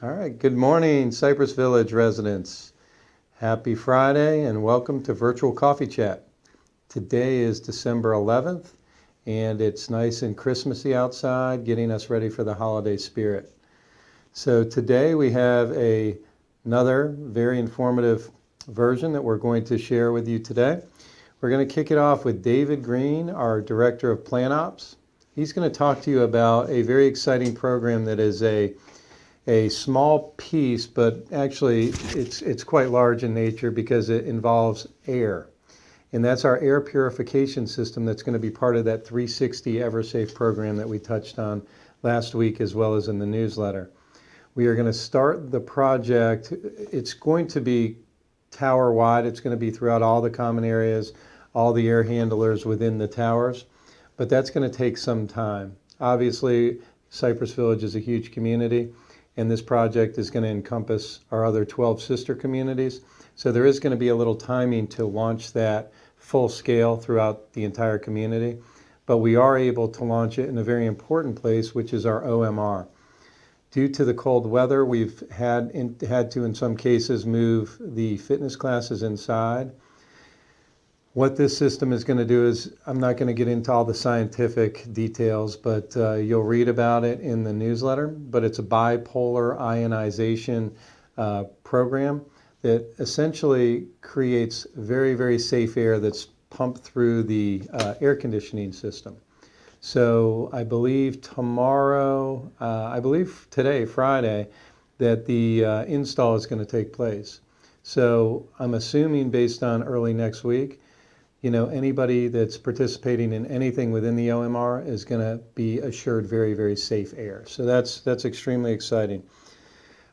All right, good morning, Cypress Village residents. Happy Friday and welcome to Virtual Coffee Chat. Today is December 11th and it's nice and Christmassy outside, getting us ready for the holiday spirit. So today we have another very informative version that we're going to share with you today. We're going to kick it off with David Green, our Director of Plant Ops. He's going to talk to you about a very exciting program that is a small piece, but actually it's quite large in nature because it involves air. And that's our air purification system that's going to be part of that 360 EverSafe program that we touched on last week as well as in the newsletter. We are going to start the project. It's going to be tower-wide. It's going to be throughout all the common areas, all the air handlers within the towers, but that's going to take some time. Obviously, Cypress Village is a huge community, and this project is going to encompass our other 12 sister communities. So there is going to be a little timing to launch that full scale throughout the entire community, but we are able to launch it in a very important place, which is our OMR. Due to the cold weather, we've had to, in some cases, move the fitness classes inside. What this system is going to do is, I'm not going to get into all the scientific details, but you'll read about it in the newsletter, but it's a bipolar ionization program that essentially creates very, very safe air that's pumped through the air conditioning system. So I believe today, Friday, that the install is going to take place. So I'm assuming based on early next week, anybody that's participating in anything within the OMR is going to be assured very, very safe air. So that's extremely exciting.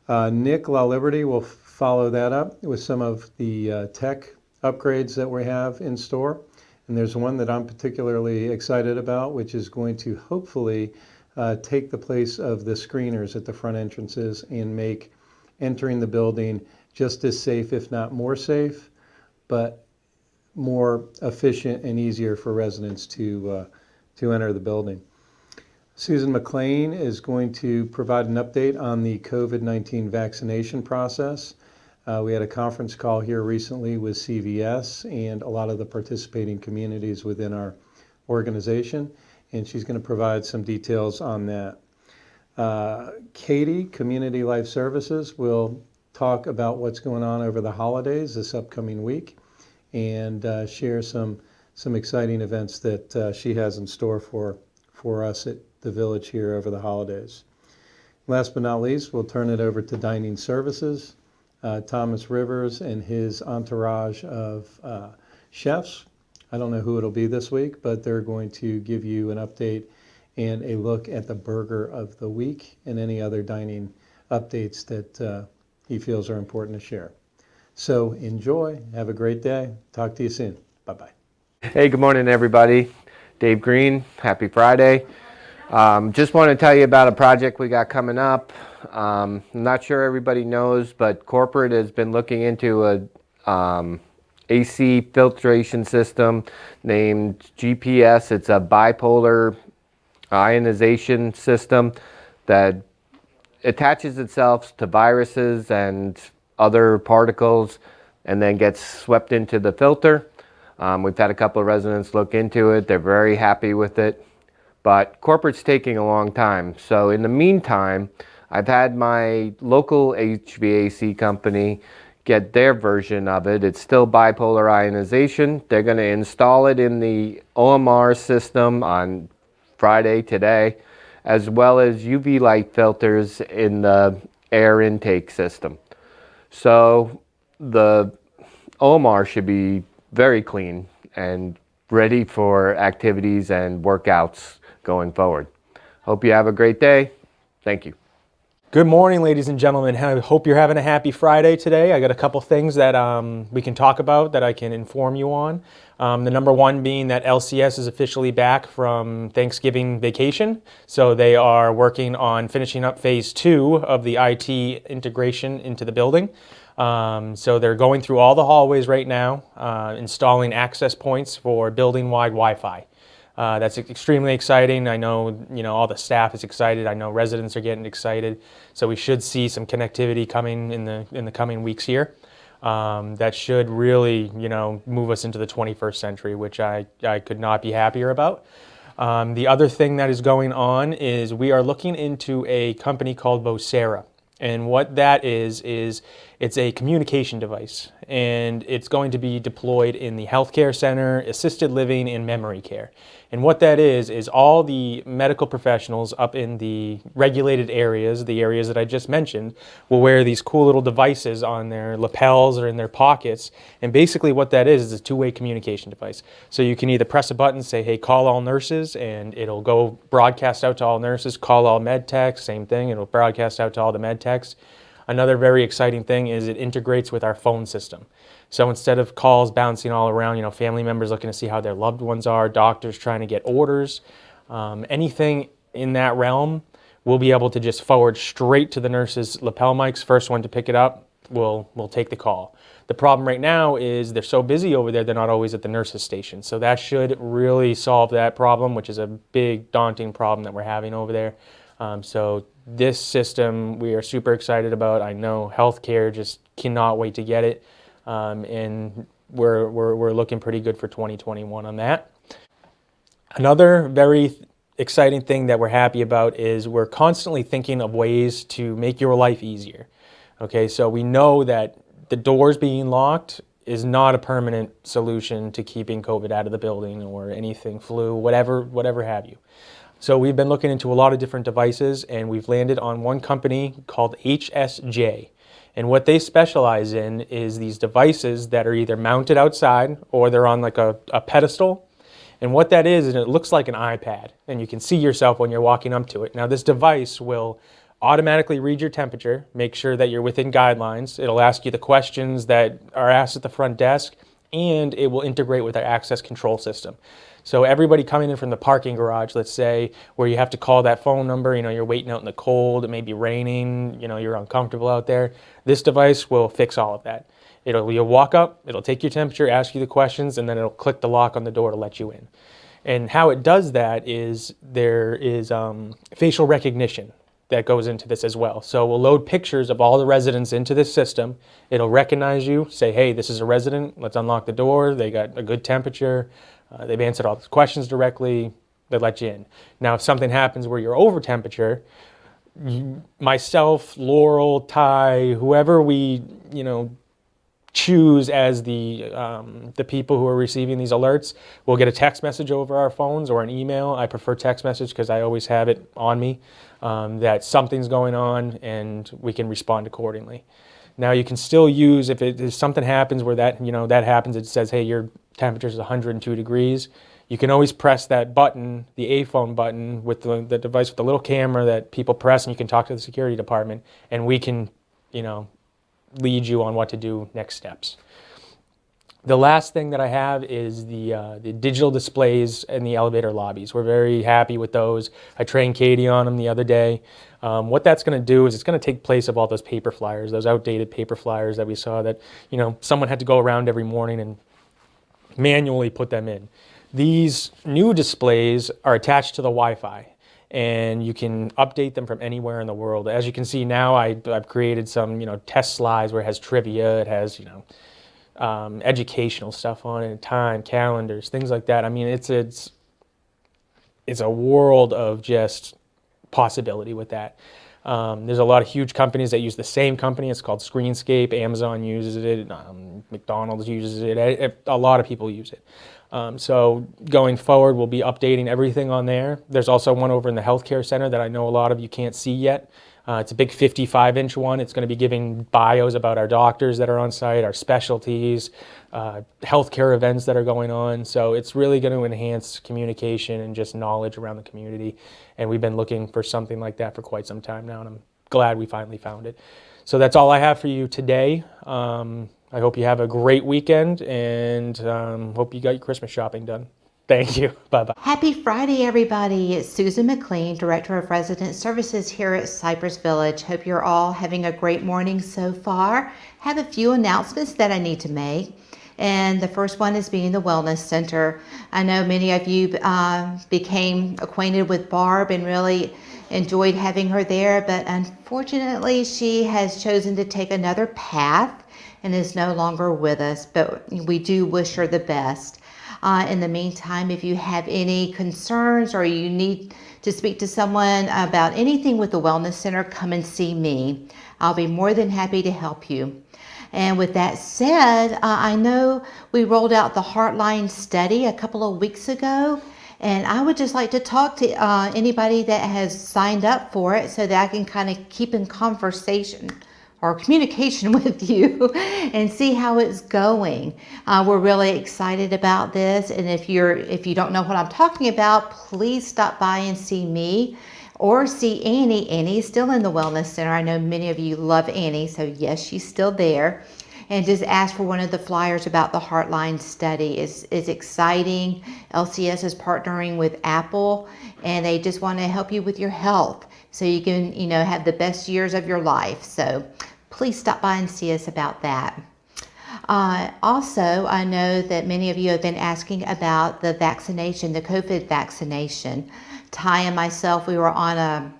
Nick LaLiberty will follow that up with some of the tech upgrades that we have in store. And there's one that I'm particularly excited about, which is going to hopefully take the place of the screeners at the front entrances and make entering the building just as safe, if not more safe, but more efficient and easier for residents to enter the building. Susan McLean is going to provide an update on the COVID-19 vaccination process. We had a conference call here recently with CVS and a lot of the participating communities within our organization, and she's going to provide some details on that. Katie, Community Life Services, will talk about what's going on over the holidays this upcoming week and share some exciting events that she has in store for us at the village here over the holidays. Last but not least, we'll turn it over to Dining Services. Thomas Rivers and his entourage of chefs. I don't know who it'll be this week, but they're going to give you an update and a look at the burger of the week and any other dining updates that he feels are important to share. So enjoy, have a great day. Talk to you soon. Bye-bye. Hey, good morning, everybody. Dave Green, happy Friday. Just want to tell you about a project we got coming up. I'm not sure everybody knows, but corporate has been looking into a AC filtration system named GPS. It's a bipolar ionization system that attaches itself to viruses and other particles and then gets swept into the filter. We've had a couple of residents look into it. They're very happy with it, but corporate's taking a long time. So in the meantime, I've had my local HVAC company get their version of it. It's still bipolar ionization. They're going to install it in the OMR system on Friday, today, as well as UV light filters in the air intake system. So the OMR should be very clean and ready for activities and workouts going forward. Hope you have a great day. Thank you. Good morning, ladies and gentlemen. I hope you're having a happy Friday today. I got a couple things that we can talk about that I can inform you on. The number one being that LCS is officially back from Thanksgiving vacation. So they are working on finishing up phase 2 of the IT integration into the building. So they're going through all the hallways right now, installing access points for building-wide Wi-Fi. That's extremely exciting. I know, all the staff is excited. I know residents are getting excited. So we should see some connectivity coming in the coming weeks here. That should really, move us into the 21st century, which I could not be happier about. The other thing that is going on is we are looking into a company called Vocera. And what that is it's a communication device, and it's going to be deployed in the healthcare center, assisted living, and memory care. And what that is all the medical professionals up in the regulated areas, the areas that I just mentioned, will wear these cool little devices on their lapels or in their pockets. And basically what that is a two-way communication device. So you can either press a button, say, hey, call all nurses, and it'll go broadcast out to all nurses, call all med techs, same thing, it'll broadcast out to all the med techs. Another very exciting thing is it integrates with our phone system. So instead of calls bouncing all around, family members looking to see how their loved ones are, doctors trying to get orders, anything in that realm, we'll be able to just forward straight to the nurses' lapel mics. First one to pick it up will take the call. The problem right now is they're so busy over there, they're not always at the nurses' station. So that should really solve that problem, which is a big, daunting problem that we're having over there. So this system we are super excited about. I know healthcare just cannot wait to get it, and we're looking pretty good for 2021 on that. Another very exciting thing that we're happy about is we're constantly thinking of ways to make your life easier. Okay, so we know that the doors being locked is not a permanent solution to keeping COVID out of the building or anything, flu, whatever have you. So we've been looking into a lot of different devices, and we've landed on one company called HSJ. And what they specialize in is these devices that are either mounted outside or they're on like a pedestal. And what that is it looks like an iPad, and you can see yourself when you're walking up to it. Now this device will automatically read your temperature, make sure that you're within guidelines. It'll ask you the questions that are asked at the front desk, and it will integrate with our access control system. So everybody coming in from the parking garage, let's say, where you have to call that phone number, you're waiting out in the cold, it may be raining, you're uncomfortable out there, this device will fix all of that. You'll walk up, it'll take your temperature, ask you the questions, and then it'll click the lock on the door to let you in. And how it does that is there is facial recognition that goes into this as well. So we'll load pictures of all the residents into this system. It'll recognize you, say, hey, this is a resident, let's unlock the door, they got a good temperature, they've answered all the questions directly, they let you in. Now, if something happens where you're over temperature, myself, Laurel, Ty, whoever we, choose as the people who are receiving these alerts, we'll get a text message over our phones or an email. I prefer text message because I always have it on me, that something's going on and we can respond accordingly. Now you can still use, if something happens where that happens, it says, hey, your temperature is 102 degrees. You can always press that button, the A phone button with the device with the little camera that people press, and you can talk to the security department, and we can, lead you on what to do next steps. The last thing that I have is the digital displays in the elevator lobbies. We're very happy with those. I trained Katie on them the other day. What that's going to do is it's going to take place of all those paper flyers, those outdated paper flyers that we saw that, someone had to go around every morning and manually put them in. These new displays are attached to the Wi-Fi, and you can update them from anywhere in the world. As you can see now, I've created some, test slides where it has trivia, it has, educational stuff on it, time, calendars, things like that. I mean, it's a world of just possibility with that. There's a lot of huge companies that use the same company. It's called Screenscape. Amazon uses it. McDonald's uses it. A lot of people use it. So going forward, we'll be updating everything on there. There's also one over in the healthcare center that I know a lot of you can't see yet. It's a big 55-inch one. It's going to be giving bios about our doctors that are on site, our specialties, healthcare events that are going on. So it's really going to enhance communication and just knowledge around the community. And we've been looking for something like that for quite some time now, and I'm glad we finally found it. So that's all I have for you today. I hope you have a great weekend, and hope you got your Christmas shopping done. Thank you. Bye-bye. Happy Friday, everybody. It's Susan McLean, Director of Resident Services here at Cypress Village. Hope you're all having a great morning so far. Have a few announcements that I need to make. And the first one is being the Wellness Center. I know many of you became acquainted with Barb and really enjoyed having her there, but unfortunately she has chosen to take another path and is no longer with us, but we do wish her the best. In the meantime, if you have any concerns or you need to speak to someone about anything with the Wellness Center, come and see me. I'll be more than happy to help you. And with that said, I know we rolled out the Heartline study a couple of weeks ago, and I would just like to talk to anybody that has signed up for it so that I can kind of keep in conversation or communication with you and see how it's going. We're really excited about this, and if you don't know what I'm talking about, please stop by and see me or see Annie. Annie's still in the Wellness Center. I know many of you love Annie, so yes, she's still there. And just ask for one of the flyers about the Heartline study. It's exciting. LCS is partnering with Apple, and they just want to help you with your health so you can, have the best years of your life. So please stop by and see us about that. Also, I know that many of you have been asking about the vaccination, the COVID vaccination. Ty and myself, we were on a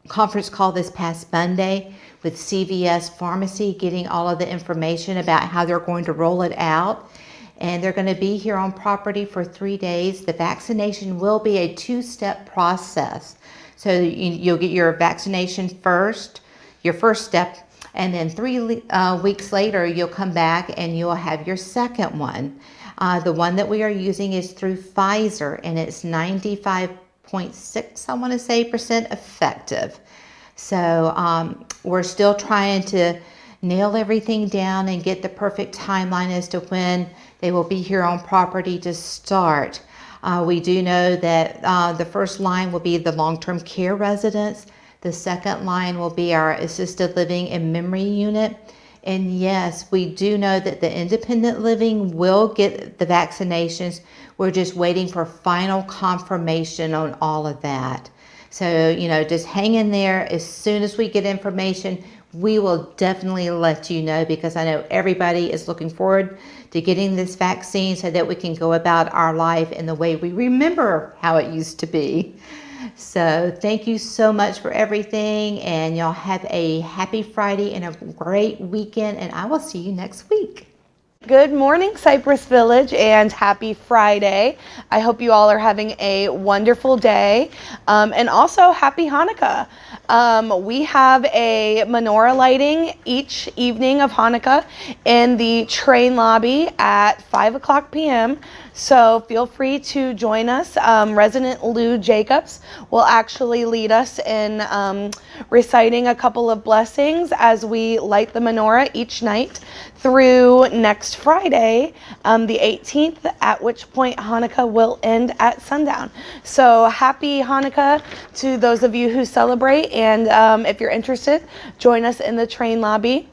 conference call this past Monday with CVS Pharmacy, getting all of the information about how they're going to roll it out. And they're going to be here on property for 3 days. The vaccination will be a 2-step process. So you'll get your vaccination first, your first step, and then 3 weeks later, you'll come back and you'll have your second one. The one that we are using is through Pfizer, and it's 95.6, I want to say, percent effective. So we're still trying to nail everything down and get the perfect timeline as to when they will be here on property to start. We do know that the first line will be the long-term care residents. The second line will be our assisted living and memory unit. And yes, we do know that the independent living will get the vaccinations. We're just waiting for final confirmation on all of that. So, just hang in there. As soon as we get information, we will definitely let you know, because I know everybody is looking forward to getting this vaccine so that we can go about our life in the way we remember how it used to be. So thank you so much for everything, and y'all have a happy Friday and a great weekend, and I will see you next week. Good morning, Cypress Village, and happy Friday. I hope you all are having a wonderful day, and also happy Hanukkah. We have a menorah lighting each evening of Hanukkah in the train lobby at 5 o'clock p.m., so feel free to join us. Resident Lou Jacobs will actually lead us in reciting a couple of blessings as we light the menorah each night through next Friday, the 18th, at which point Hanukkah will end at sundown. So happy Hanukkah to those of you who celebrate, and if you're interested, join us in the train lobby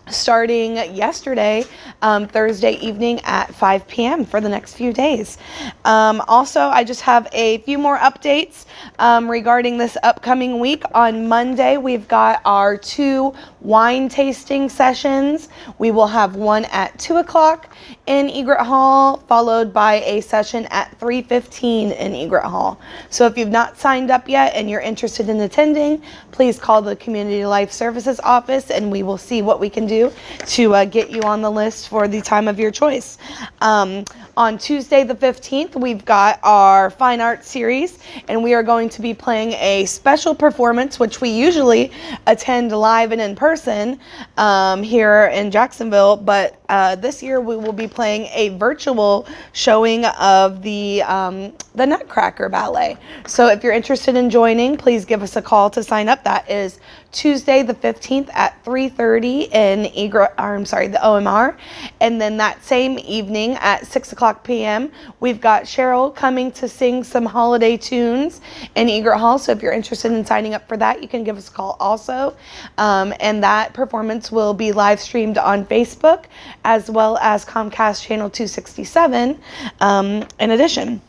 starting yesterday, Thursday evening at 5 p.m. for the next few days. Also, I just have a few more updates regarding this upcoming week. On Monday, we've got our 2 wine tasting sessions. We will have one at 2 o'clock in Egret Hall, followed by a session at 3:15 in Egret Hall. So if you've not signed up yet and you're interested in attending, please call the Community Life Services office and we will see what we can do to get you on the list for the time of your choice. On Tuesday the 15th, we've got our Fine Arts Series, and we are going to be playing a special performance, which we usually attend live and in person here in Jacksonville, but this year we will be playing a virtual showing of the Nutcracker Ballet. So if you're interested in joining, please give us a call to sign up. That is Tuesday the 15th at 3:30 in the OMR. And then that same evening at 6 o'clock p.m., we've got Cheryl coming to sing some holiday tunes in Egret Hall. So if you're interested in signing up for that, you can give us a call also. And that performance will be live streamed on Facebook as well as Comcast Channel 267 in addition.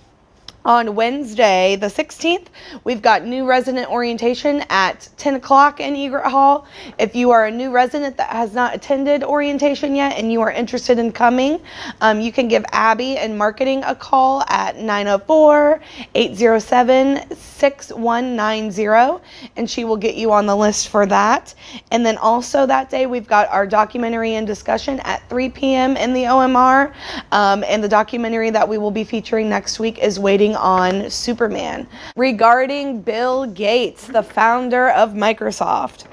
On Wednesday, the 16th, we've got new resident orientation at 10 o'clock in Egret Hall. If you are a new resident that has not attended orientation yet and you are interested in coming, you can give Abby in marketing a call at 904-807-6190, and she will get you on the list for that. And then also that day, we've got our documentary and discussion at 3 p.m. in the OMR, and the documentary that we will be featuring next week is Waiting on Superman, regarding Bill Gates, the founder of Microsoft.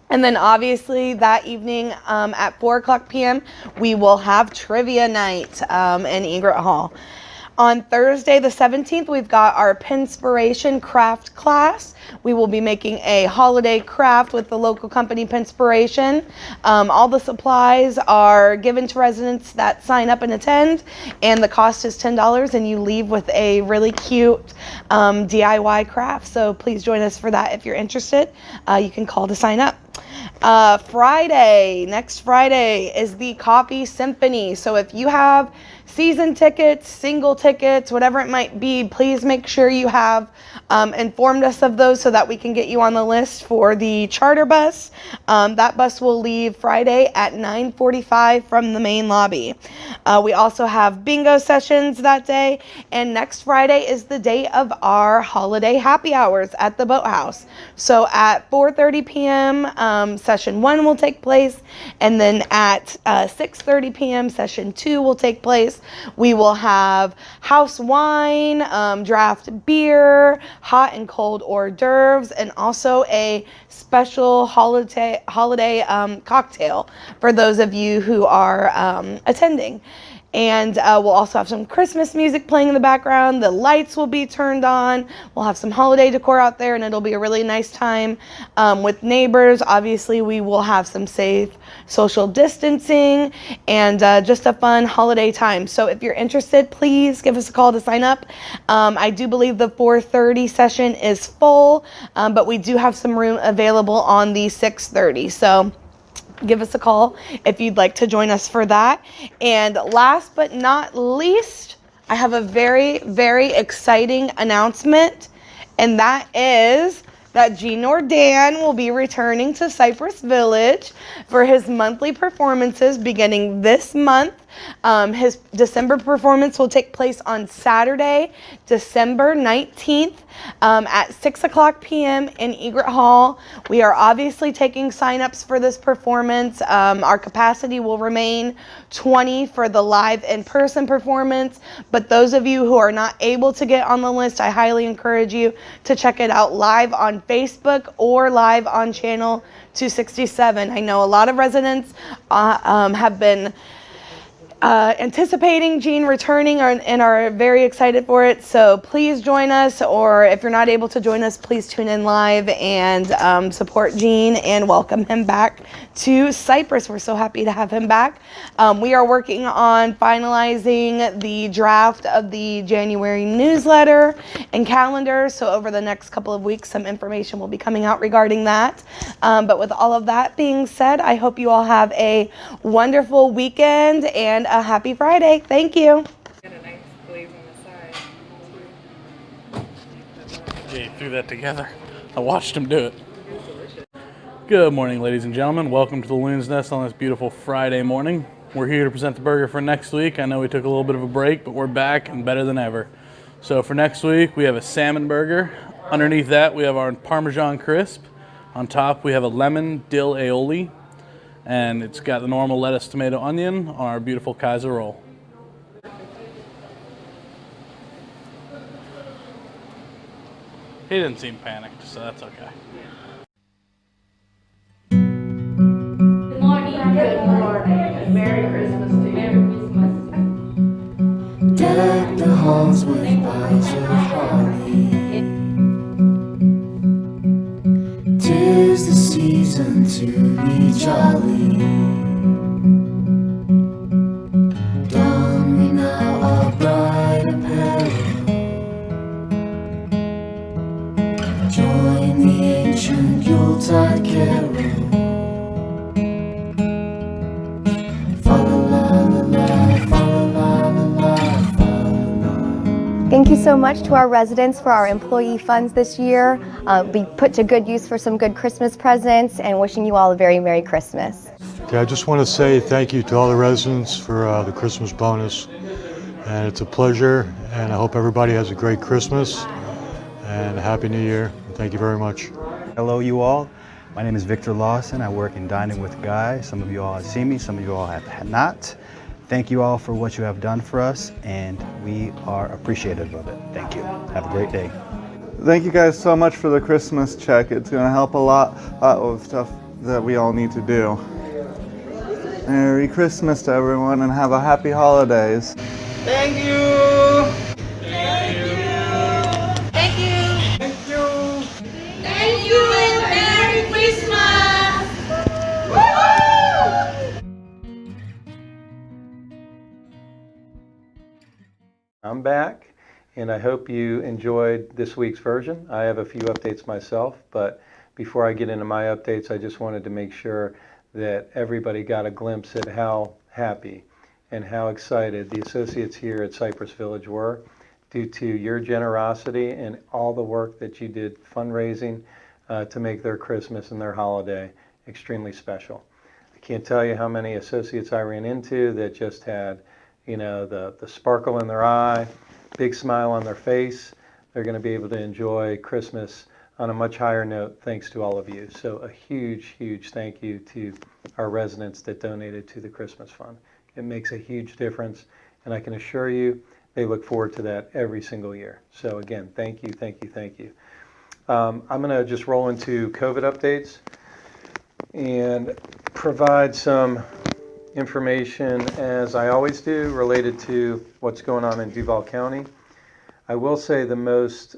And then obviously that evening at 4 o'clock p.m. we will have trivia night in Egret Hall. On Thursday the 17th, we've got our Pinspiration craft class. We will be making a holiday craft with the local company Pinspiration. All the supplies are given to residents that sign up and attend, and the cost is $10, and you leave with a really cute DIY craft. So please join us for that if you're interested. You can call to sign up. Next Friday is the Coffee Symphony. So if you have season tickets, single tickets, whatever it might be, please make sure you have informed us of those so that we can get you on the list for the charter bus. That bus will leave Friday at 9:45 from the main lobby. We also have bingo sessions that day, and next Friday is the day of our holiday happy hours at the Boathouse. So at 4:30 p.m. Session 1 will take place, and then at 6:30 p.m. Session 2 will take place. We will have house wine, draft beer, hot and cold hors d'oeuvres, and also a special holiday cocktail for those of you who are attending. And we'll also have some Christmas music playing in the background. The lights will be turned on. We'll have some holiday decor out there, and it'll be a really nice time with neighbors. Obviously, we will have some safe social distancing and just a fun holiday time. So if you're interested, please give us a call to sign up. I do believe the 4:30 session is full, but we do have some room available on the 6:30. So give us a call if you'd like to join us for that. And last but not least, I have a very, very exciting announcement, and that is that Gene Nordan will be returning to Cypress Village for his monthly performances beginning this month. His December performance will take place on Saturday, December 19th at 6 o'clock p.m. in Egret Hall. We are obviously taking signups for this performance. Our capacity will remain 20 for the live in-person performance, but those of you who are not able to get on the list, I highly encourage you to check it out live on Facebook or live on channel 267. I know a lot of residents have been anticipating Gene returning and are very excited for it. So please join us, or if you're not able to join us, please tune in live and support Gene and welcome him back to Cypress. We're so happy to have him back. We are working on finalizing the draft of the January newsletter and calendar. So over the next couple of weeks, some information will be coming out regarding that. But with all of that being said, I hope you all have a wonderful weekend and a happy Friday. Thank you. Got a nice glaze on the side. Yeah, he threw that together. I watched him do it. Good morning, ladies and gentlemen. Welcome to the Loon's Nest on this beautiful Friday morning. We're here to present the burger for next week. I know we took a little bit of a break, but we're back and better than ever. So for next week, we have a salmon burger. Underneath that, we have our Parmesan crisp. On top, we have a lemon dill aioli. And it's got the normal lettuce, tomato, onion on our beautiful Kaiser roll. He didn't seem panicked, so that's okay. Good morning. Good morning. Merry Christmas to you. Merry Christmas. Deck the halls with boughs of holly. 'Tis the season to be jolly. Don we now our bright apparel. Join the ancient Yuletide carol. Thank you so much to our residents for our employee funds this year. Be put to good use for some good Christmas presents, and wishing you all a very Merry Christmas. Okay, I just want to say thank you to all the residents for the Christmas bonus. And it's a pleasure, and I hope everybody has a great Christmas and a Happy New Year. Thank you very much. Hello, you all. My name is Victor Lawson. I work in Dining with Guy. Some of you all have seen me, some of you all have not. Thank you all for what you have done for us, and we are appreciative of it. Thank you. Have a great day. Thank you guys so much for the Christmas check. It's going to help a lot of stuff that we all need to do. Merry Christmas to everyone, and have a happy holidays. Thank you. Thank you. Thank you. Thank you. Thank you and Merry Christmas. I'm back, and I hope you enjoyed this week's version. I have a few updates myself, but before I get into my updates, I just wanted to make sure that everybody got a glimpse at how happy and how excited the associates here at Cypress Village were due to your generosity and all the work that you did fundraising to make their Christmas and their holiday extremely special. I can't tell you how many associates I ran into that just had, you know, the sparkle in their eye, big smile on their face. They're going to be able to enjoy Christmas on a much higher note thanks to all of you. So a huge, huge thank you to our residents that donated to the Christmas Fund. It makes a huge difference, and I can assure you they look forward to that every single year. So again, thank you, thank you, thank you. I'm going to just roll into COVID updates and provide some information, as I always do, related to what's going on in Duval County. I will say the most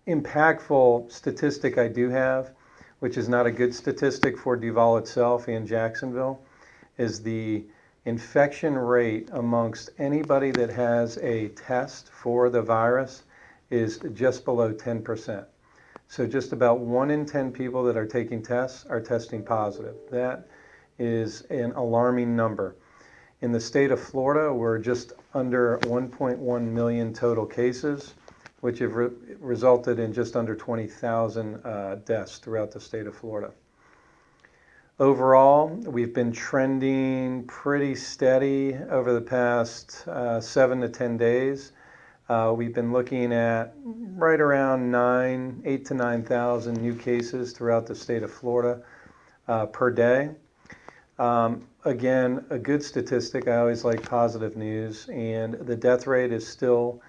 impactful statistic I do have, which is not a good statistic for Duval itself and Jacksonville, is the infection rate amongst anybody that has a test for the virus is just below 10%. So just about 1 in 10 people that are taking tests are testing positive. That is an alarming number. In the state of Florida, we're just under 1.1 million total cases, which have resulted in just under 20,000 deaths throughout the state of Florida. Overall, we've been trending pretty steady over the past 7 to 10 days. We've been looking at right around 8 to 9,000 new cases throughout the state of Florida per day. Again, a good statistic. I always like positive news, and the death rate is still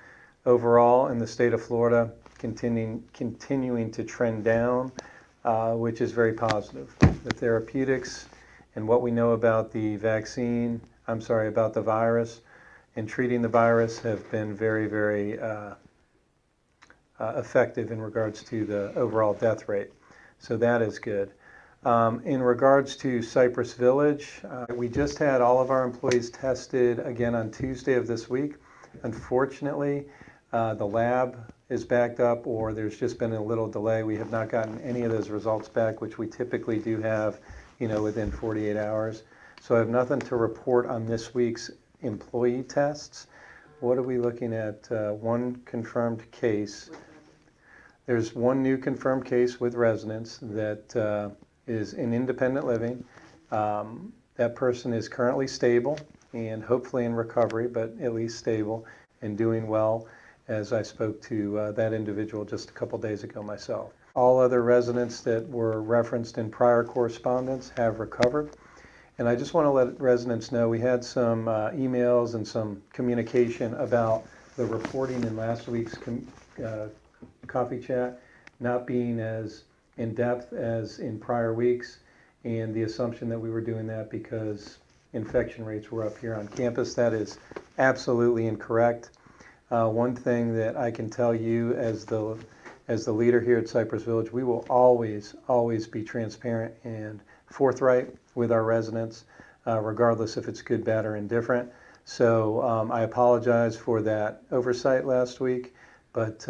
overall in the state of Florida continuing to trend down, which is very positive. The therapeutics and what we know about the about the virus and treating the virus have been very, very effective in regards to the overall death rate. So that is good. In regards to Cypress Village, we just had all of our employees tested again on Tuesday of this week. Unfortunately, the lab is backed up, or there's just been a little delay. We have not gotten any of those results back, which we typically do have, within 48 hours. So I have nothing to report on this week's employee tests. What are we looking at? One confirmed case. There's one new confirmed case with residents that is in independent living. That person is currently stable and hopefully in recovery, but at least stable and doing well, as I spoke to that individual just a couple days ago myself. All other residents that were referenced in prior correspondence have recovered. And I just want to let residents know we had some emails and some communication about the reporting in last week's coffee chat not being as in depth as in prior weeks, and the assumption that we were doing that because infection rates were up here on campus. That is absolutely incorrect. One thing that I can tell you as the leader here at Cypress Village, we will always be transparent and forthright with our residents, regardless if it's good, bad, or indifferent. So I apologize for that oversight last week, but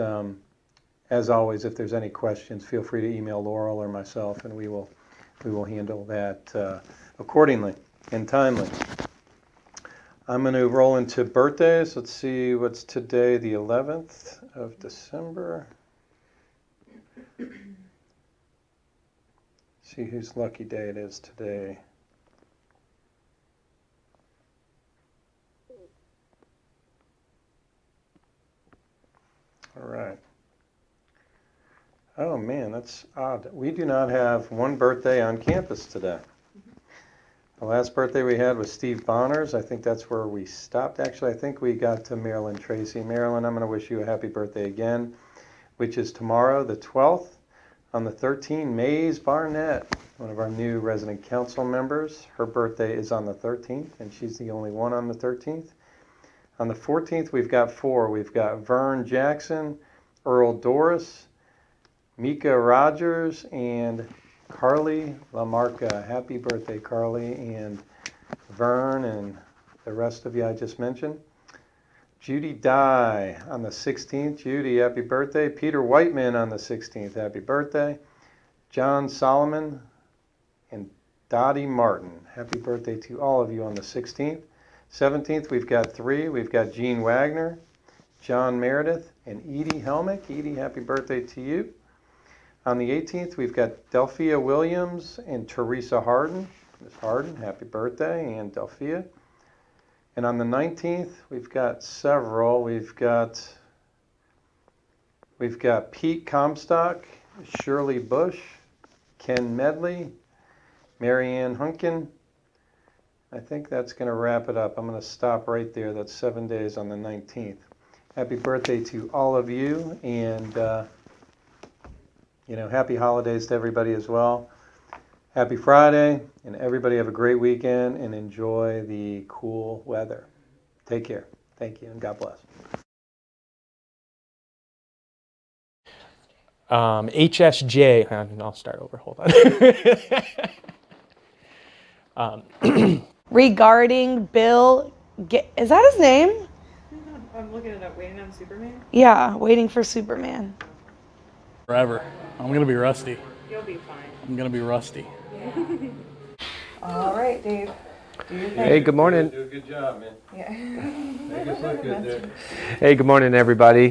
as always, if there's any questions, feel free to email Laurel or myself, and we will handle that accordingly and timely. I'm going to roll into birthdays. Let's see what's today, the 11th of December. See whose lucky day it is today. All right. Oh man, that's odd. We do not have one birthday on campus today. The last birthday we had was Steve Bonner's. I think that's where we stopped. Actually, I think we got to Marilyn Tracy. Marilyn, I'm going to wish you a happy birthday again, which is tomorrow, the 12th. On the 13th, Maze Barnett, one of our new resident council members. Her birthday is on the 13th, and she's the only one on the 13th. On the 14th, we've got 4. We've got Vern Jackson, Earl Doris, Mika Rogers, and Carly LaMarca. Happy birthday, Carly, and Vern, and the rest of you I just mentioned. Judy Dye on the 16th. Judy, happy birthday. Peter Whiteman on the 16th. Happy birthday. John Solomon and Dottie Martin. Happy birthday to all of you on the 16th. 17th, we've got 3. We've got Gene Wagner, John Meredith, and Edie Helmick. Edie, happy birthday to you. On the 18th, we've got Delphia Williams and Teresa Harden. Ms. Harden, happy birthday, and Delphia. And on the 19th, we've got several. We've got Pete Comstock, Shirley Bush, Ken Medley, Marianne Hunkin. I think that's going to wrap it up. I'm going to stop right there. That's 7 days on the 19th. Happy birthday to all of you, and happy holidays to everybody as well. Happy Friday, and everybody have a great weekend and enjoy the cool weather. Take care. Thank you, and God bless. HSJ, I'll start over, hold on. Regarding Bill, is that his name? I'm looking it up. Waiting on Superman? Yeah, Waiting for Superman. Forever. I'm going to be rusty. You'll be fine. I'm going to be rusty. All right, Dave. Do your thing. Hey, good morning. Do a good job, man. Yeah. Make us look good there. Hey, good morning, everybody.